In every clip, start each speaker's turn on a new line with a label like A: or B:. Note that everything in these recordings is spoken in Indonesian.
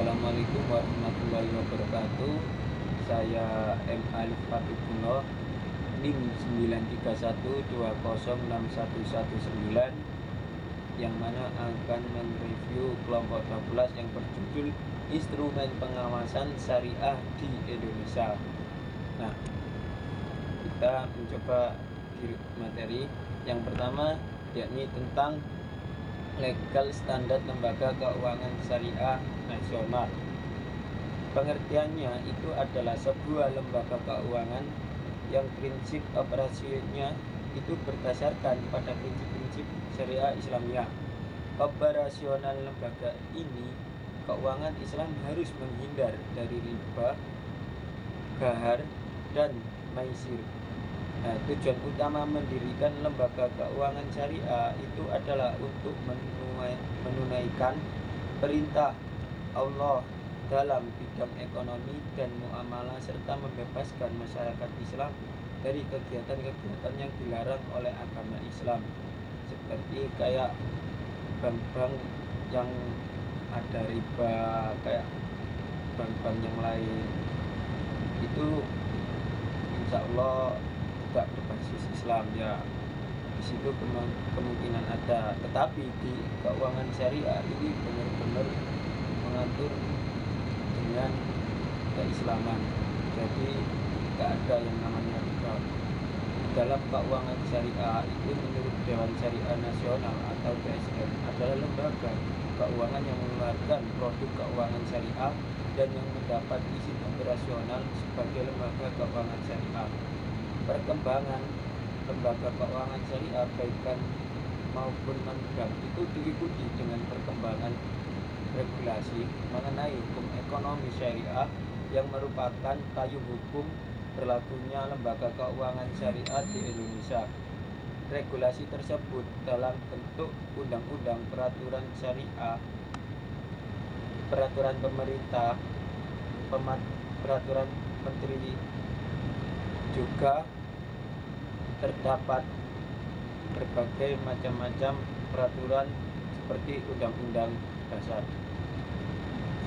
A: Assalamualaikum warahmatullahi wabarakatuh. Saya M. Alif Fatibullah, NIM 931206119, yang mana akan mereview kelompok 12 yang berjudul Instrumen Pengawasan Syariah di Indonesia. Nah, kita mencoba di materi yang pertama, yakni tentang legal standar lembaga keuangan syariah nasional. Pengertiannya itu adalah sebuah lembaga keuangan yang prinsip operasinya itu berdasarkan pada prinsip-prinsip syariah Islamiyah. Operasional lembaga ini, keuangan Islam harus menghindar dari riba, ghar, dan maisir. Nah, tujuan utama mendirikan lembaga keuangan syariah itu adalah untuk menunaikan perintah Allah dalam bidang ekonomi dan muamalah, serta membebaskan masyarakat Islam dari kegiatan-kegiatan yang dilarang oleh agama Islam, seperti kayak bank-bank yang ada riba, kayak bank-bank yang lain. Itu insya Allah tidak berbasis Islam, ya di situ kemungkinan ada, tetapi di keuangan syariah ini benar-benar mengatur dengan keislaman, jadi tidak ada yang namanya riba. Dalam keuangan syariah itu, menurut Dewan Syariah Nasional atau DSN, adalah lembaga keuangan yang mengeluarkan produk keuangan syariah dan yang mendapat izin operasional sebagai lembaga keuangan syariah. Perkembangan lembaga keuangan syariah baik maupun non-bank itu diikuti dengan perkembangan regulasi mengenai hukum ekonomi syariah yang merupakan payung hukum berlakunya lembaga keuangan syariah di Indonesia. Regulasi tersebut dalam bentuk undang-undang, peraturan syariah, peraturan pemerintah, peraturan menteri, juga terdapat berbagai macam-macam peraturan seperti undang-undang dasar.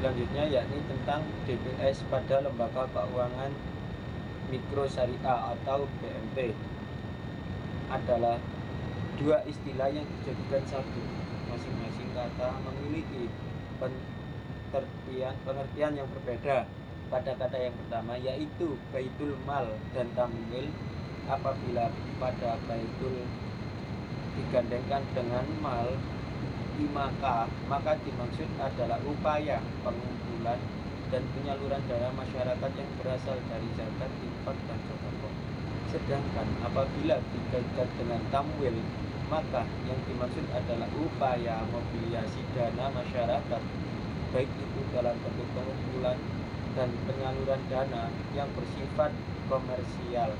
A: Selanjutnya yakni tentang DPS pada lembaga keuangan mikro syariah atau BMT, adalah dua istilah yang dijadikan satu. Masing-masing kata memiliki pengertian yang berbeda. Pada kata yang pertama, yaitu baitul mal dan tamwil, apabila pada baitul digandengkan dengan mal, maka dimaksud adalah upaya pengumpulan dan penyaluran dana masyarakat yang berasal dari zakat, infak, dan sedekah. Sedangkan apabila dikaitkan dengan tamwil, maka yang dimaksud adalah upaya mobilisasi dana masyarakat, baik itu dalam bentuk pengumpulan dan penyaluran dana yang bersifat komersial.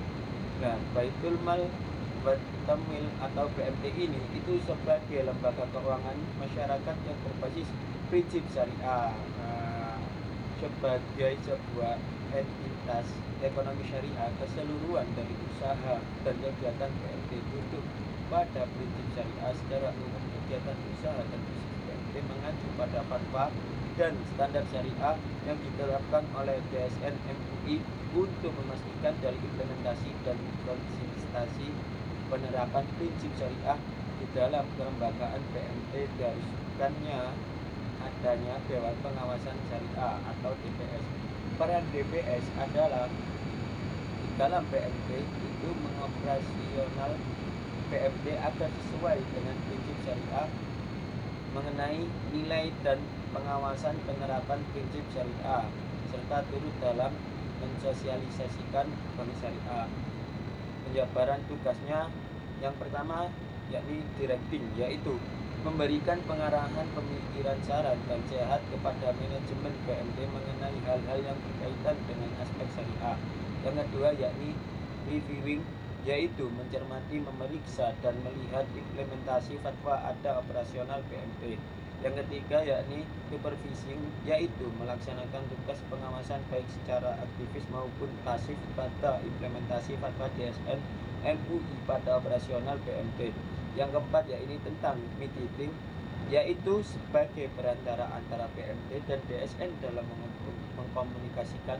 A: Nah, Baitul Mal Tamwil atau BMT ini itu sebagai lembaga keuangan masyarakat yang berbasis prinsip syariah, sebagai sebuah entitas ekonomi syariah keseluruhan dari usaha dan kegiatan BMT tunduk pada prinsip syariah. Secara umum, kegiatan usaha dan bisnis BMT mengacu pada fatwa dan standar syariah yang diterapkan oleh DSN MUI untuk memastikan dari implementasi dan konsistensi penerapan prinsip syariah di dalam kelembagaan BMT. Diharuskannya adanya Dewan Pengawasan Syariah atau DPS. Peran DPS adalah di dalam BMT itu mengoperasional BMT agar sesuai dengan prinsip syariah mengenai nilai dan pengawasan penerapan prinsip syariah, serta turut dalam mensosialisasikan bank syariah. Penjabaran tugasnya yang pertama yakni directing, yaitu memberikan pengarahan, pemikiran, saran, dan sehat kepada manajemen BMT mengenai hal-hal yang berkaitan dengan aspek syariah. Yang kedua yakni reviewing, yaitu mencermati, memeriksa, dan melihat implementasi fatwa ada operasional BMT. Yang ketiga yakni supervising, yaitu melaksanakan tugas pengawasan baik secara aktivis maupun pasif pada implementasi fatwa DSN MUI pada operasional BMT. Yang keempat yakni tentang mitigating, yaitu sebagai perantara antara PMT dan DSN dalam mengkomunikasikan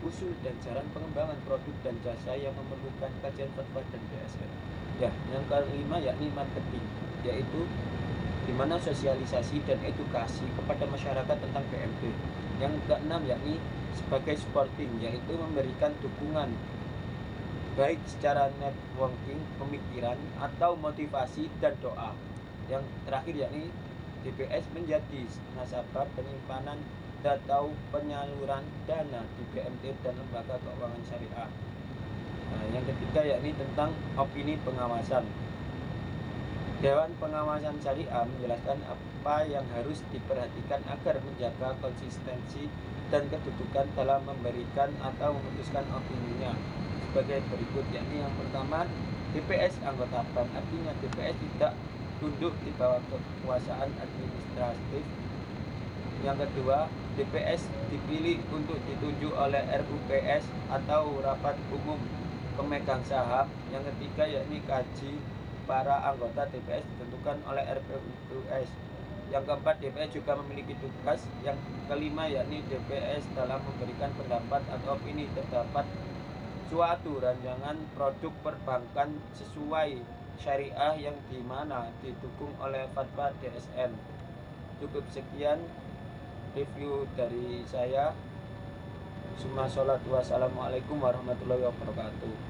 A: usul dan saran pengembangan produk dan jasa yang memerlukan kajian fatwa dan DSN. Ya, yang kelima yakni marketing, yaitu di mana sosialisasi dan edukasi kepada masyarakat tentang PMT. Yang keenam yakni sebagai supporting, yaitu memberikan dukungan baik secara networking, pemikiran, atau motivasi dan doa. Yang terakhir yakni DPS menjadi nasabah penyimpanan atau penyaluran dana di BMT dan lembaga keuangan syariah. Nah, yang ketiga yakni tentang opini pengawasan. Dewan Pengawasan Syariah menjelaskan apa yang harus diperhatikan agar menjaga konsistensi dan kedudukan dalam memberikan atau memutuskan opininya sebagai berikut, yakni yang pertama, DPS anggota BAN, artinya DPS tidak tunduk di bawah kekuasaan administratif. Yang kedua, DPS dipilih untuk ditunjuk oleh RUPS atau rapat umum pemegang saham. Yang ketiga yakni kaji para anggota DPS ditentukan oleh RPUPS. Yang keempat, DPS juga memiliki tugas. Yang kelima yakni DPS dalam memberikan pendapat atau opini terdapat suatu rancangan produk perbankan sesuai syariah yang dimana didukung oleh fatwa DSN. Cukup sekian review dari saya. Wassalamualaikum warahmatullahi wabarakatuh.